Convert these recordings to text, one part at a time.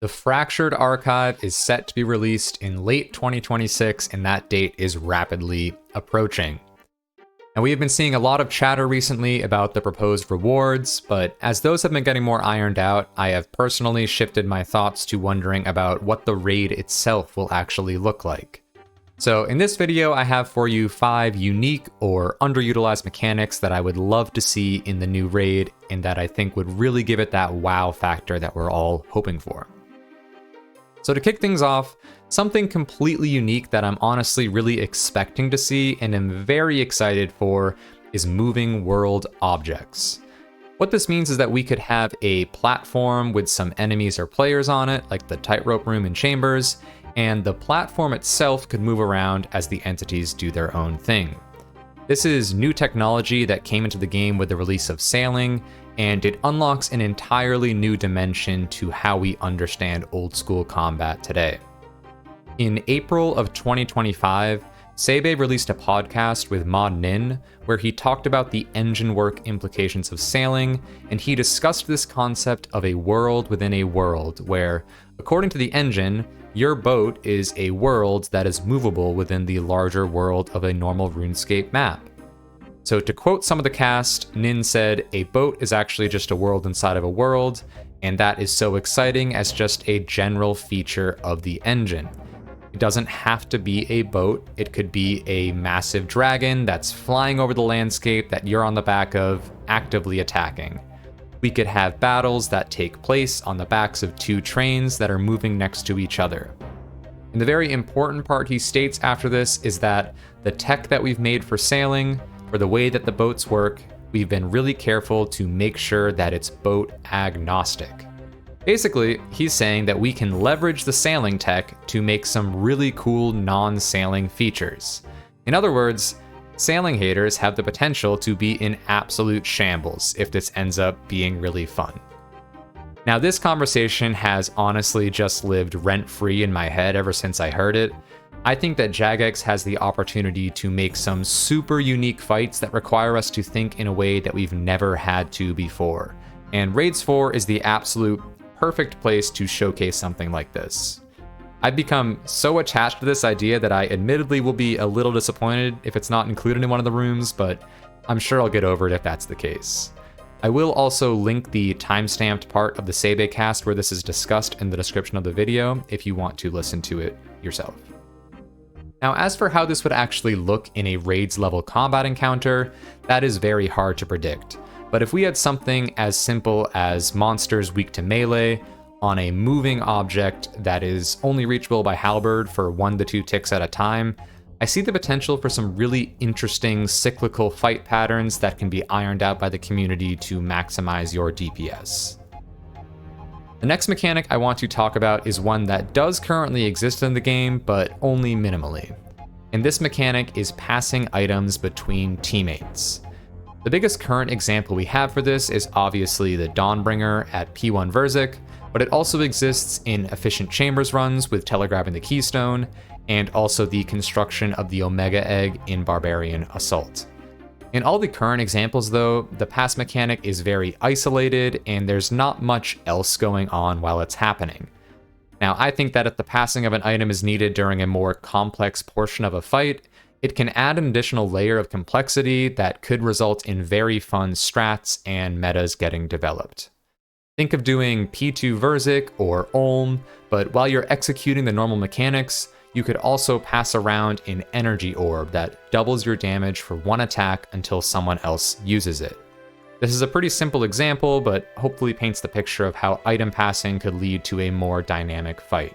The Fractured Archive is set to be released in late 2026, and that date is rapidly approaching. And we have been seeing a lot of chatter recently about the proposed rewards, but as those have been getting more ironed out, I have personally shifted my thoughts to wondering about what the raid itself will actually look like. So in this video, I have for you 5 unique or underutilized mechanics that I would love to see in the new raid, and that I think would really give it that wow factor that we're all hoping for. So to kick things off, something completely unique that I'm honestly really expecting to see and am very excited for is moving world objects. What this means is that we could have a platform with some enemies or players on it, like the tightrope room in Chambers, and the platform itself could move around as the entities do their own thing. This is new technology that came into the game with the release of sailing, and it unlocks an entirely new dimension to how we understand old school combat today. In April of 2025, Sebe released a podcast with Mod Nin, where he talked about the engine work implications of sailing, and he discussed this concept of a world within a world, where, according to the engine, your boat is a world that is movable within the larger world of a normal RuneScape map. So to quote some of the cast, Nin said, "A boat is actually just a world inside of a world, and that is so exciting as just a general feature of the engine. It doesn't have to be a boat, it could be a massive dragon that's flying over the landscape that you're on the back of, actively attacking. We could have battles that take place on the backs of 2 trains that are moving next to each other." And the very important part he states after this is that the tech that we've made for sailing, for the way that the boats work, we've been really careful to make sure that it's boat agnostic. Basically, he's saying that we can leverage the sailing tech to make some really cool non-sailing features. In other words, sailing haters have the potential to be in absolute shambles if this ends up being really fun. Now, this conversation has honestly just lived rent-free in my head ever since I heard it. I think that Jagex has the opportunity to make some super unique fights that require us to think in a way that we've never had to before. And Raids 4 is the absolute perfect place to showcase something like this. I've become so attached to this idea that I admittedly will be a little disappointed if it's not included in one of the rooms, but I'm sure I'll get over it if that's the case. I will also link the timestamped part of the Sebe cast where this is discussed in the description of the video if you want to listen to it yourself. Now, as for how this would actually look in a Raids level combat encounter, that is very hard to predict. But if we had something as simple as monsters weak to melee on a moving object that is only reachable by halberd for 1 to 2 ticks at a time, I see the potential for some really interesting cyclical fight patterns that can be ironed out by the community to maximize your DPS. The next mechanic I want to talk about is one that does currently exist in the game, but only minimally. And this mechanic is passing items between teammates. The biggest current example we have for this is obviously the Dawnbringer at P1 Verzik, but it also exists in efficient Chambers runs with telegrabbing the Keystone, and also the construction of the Omega Egg in Barbarian Assault. In all the current examples though, the pass mechanic is very isolated and there's not much else going on while it's happening. Now, I think that if the passing of an item is needed during a more complex portion of a fight, it can add an additional layer of complexity that could result in very fun strats and metas getting developed. Think of doing P2 Verzik or Olm, but while you're executing the normal mechanics, you could also pass around an energy orb that doubles your damage for 1 attack until someone else uses it. This is a pretty simple example, but hopefully paints the picture of how item passing could lead to a more dynamic fight.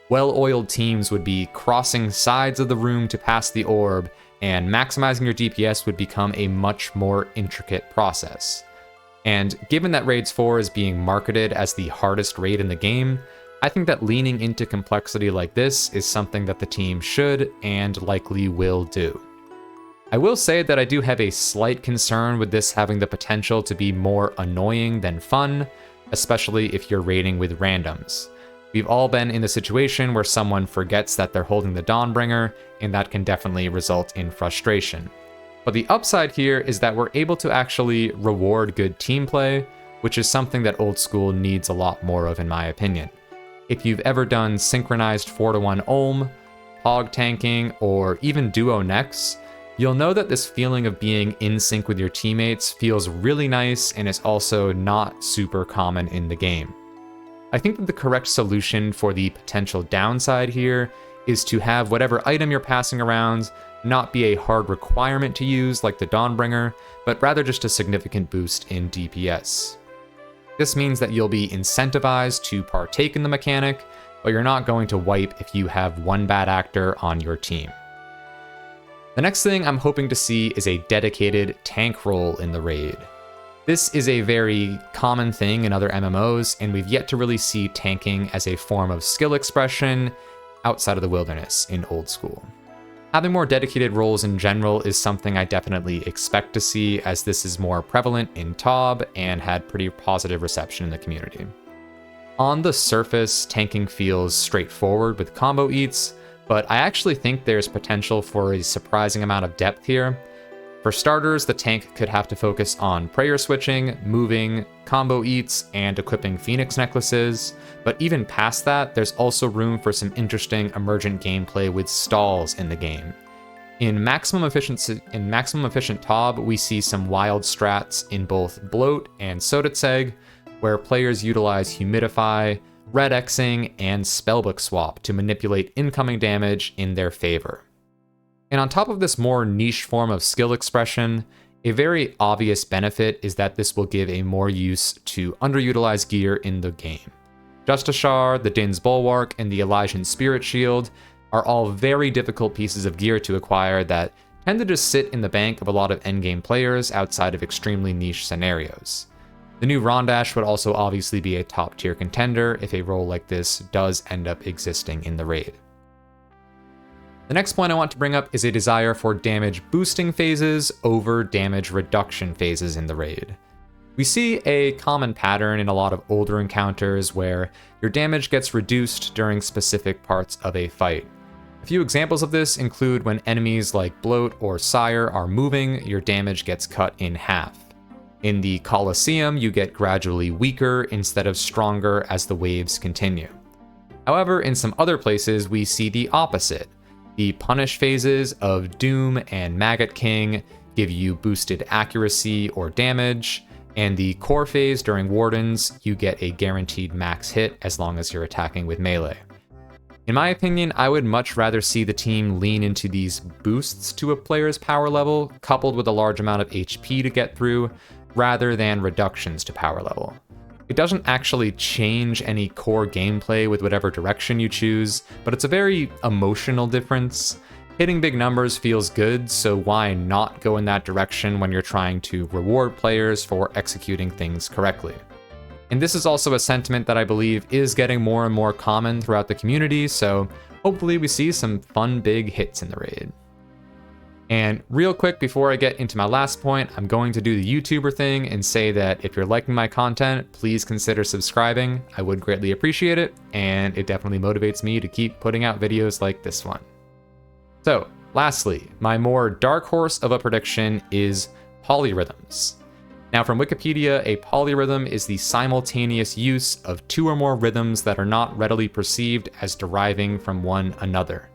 Well-oiled teams would be crossing sides of the room to pass the orb, and maximizing your DPS would become a much more intricate process. And given that Raids 4 is being marketed as the hardest raid in the game, I think that leaning into complexity like this is something that the team should and likely will do. I will say that I do have a slight concern with this having the potential to be more annoying than fun, especially if you're raiding with randoms. We've all been in the situation where someone forgets that they're holding the Dawnbringer, and that can definitely result in frustration. But the upside here is that we're able to actually reward good team play, which is something that old school needs a lot more of in my opinion. If you've ever done synchronized 4-to-1 Olm, hog tanking, or even duo necks, you'll know that this feeling of being in sync with your teammates feels really nice and is also not super common in the game. I think that the correct solution for the potential downside here is to have whatever item you're passing around not be a hard requirement to use like the Dawnbringer, but rather just a significant boost in DPS. This means that you'll be incentivized to partake in the mechanic, but you're not going to wipe if you have one bad actor on your team. The next thing I'm hoping to see is a dedicated tank role in the raid. This is a very common thing in other MMOs, and we've yet to really see tanking as a form of skill expression outside of the wilderness in old school. Having more dedicated roles in general is something I definitely expect to see, as this is more prevalent in ToB and had pretty positive reception in the community. On the surface, tanking feels straightforward with combo eats, but I actually think there's potential for a surprising amount of depth here. For starters, the tank could have to focus on prayer switching, moving, combo eats, and equipping Phoenix necklaces, but even past that, there's also room for some interesting emergent gameplay with stalls in the game. In maximum efficient ToB, we see some wild strats in both Bloat and Sodetseg, where players utilize Humidify, Red Xing, and Spellbook Swap to manipulate incoming damage in their favor. And on top of this more niche form of skill expression, a very obvious benefit is that this will give a more use to underutilized gear in the game. Justishar, the Din's Bulwark, and the Elysian Spirit Shield are all very difficult pieces of gear to acquire that tend to just sit in the bank of a lot of endgame players outside of extremely niche scenarios. The new Rondash would also obviously be a top tier contender if a role like this does end up existing in the raid. The next point I want to bring up is a desire for damage boosting phases over damage reduction phases in the raid. We see a common pattern in a lot of older encounters where your damage gets reduced during specific parts of a fight. A few examples of this include when enemies like Bloat or Sire are moving, your damage gets cut in half. In the Colosseum, you get gradually weaker instead of stronger as the waves continue. However, in some other places, we see the opposite. The punish phases of Doom and Maggot King give you boosted accuracy or damage, and the core phase during Wardens, you get a guaranteed max hit as long as you're attacking with melee. In my opinion, I would much rather see the team lean into these boosts to a player's power level, coupled with a large amount of HP to get through, rather than reductions to power level. It doesn't actually change any core gameplay with whatever direction you choose, but it's a very emotional difference. Hitting big numbers feels good, so why not go in that direction when you're trying to reward players for executing things correctly? And this is also a sentiment that I believe is getting more and more common throughout the community, so hopefully we see some fun big hits in the raid. And real quick, before I get into my last point, I'm going to do the YouTuber thing and say that if you're liking my content, please consider subscribing. I would greatly appreciate it, and it definitely motivates me to keep putting out videos like this one. So, lastly, my more dark horse of a prediction is polyrhythms. Now, from Wikipedia, a polyrhythm is the simultaneous use of two or more rhythms that are not readily perceived as deriving from one another.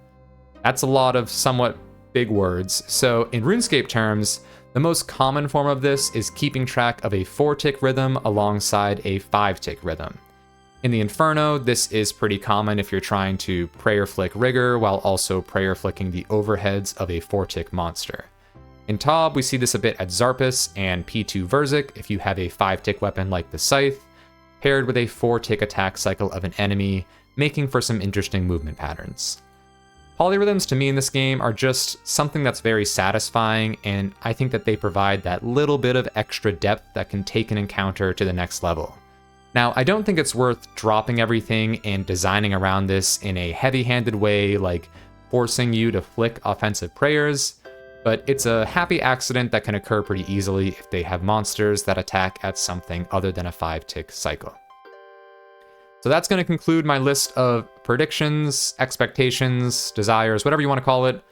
That's a lot of somewhat big words. So in RuneScape terms, the most common form of this is keeping track of a 4-tick rhythm alongside a 5-tick rhythm. In the Inferno, this is pretty common if you're trying to prayer flick Rigger while also prayer flicking the overheads of a 4-tick monster. In ToB, we see this a bit at Zarpus and P2 Verzik if you have a 5-tick weapon like the Scythe, paired with a 4-tick attack cycle of an enemy, making for some interesting movement patterns. Polyrhythms to me in this game are just something that's very satisfying, and I think that they provide that little bit of extra depth that can take an encounter to the next level. Now, I don't think it's worth dropping everything and designing around this in a heavy-handed way, like forcing you to flick offensive prayers, but it's a happy accident that can occur pretty easily if they have monsters that attack at something other than a 5-tick cycle. So that's going to conclude my list of predictions, expectations, desires, whatever you want to call it.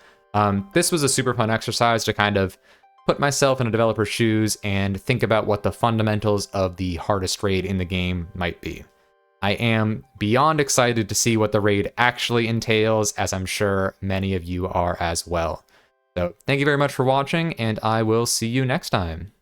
This was a super fun exercise to kind of put myself in a developer's shoes and think about what the fundamentals of the hardest raid in the game might be. I am beyond excited to see what the raid actually entails, as I'm sure many of you are as well. So thank you very much for watching, and I will see you next time.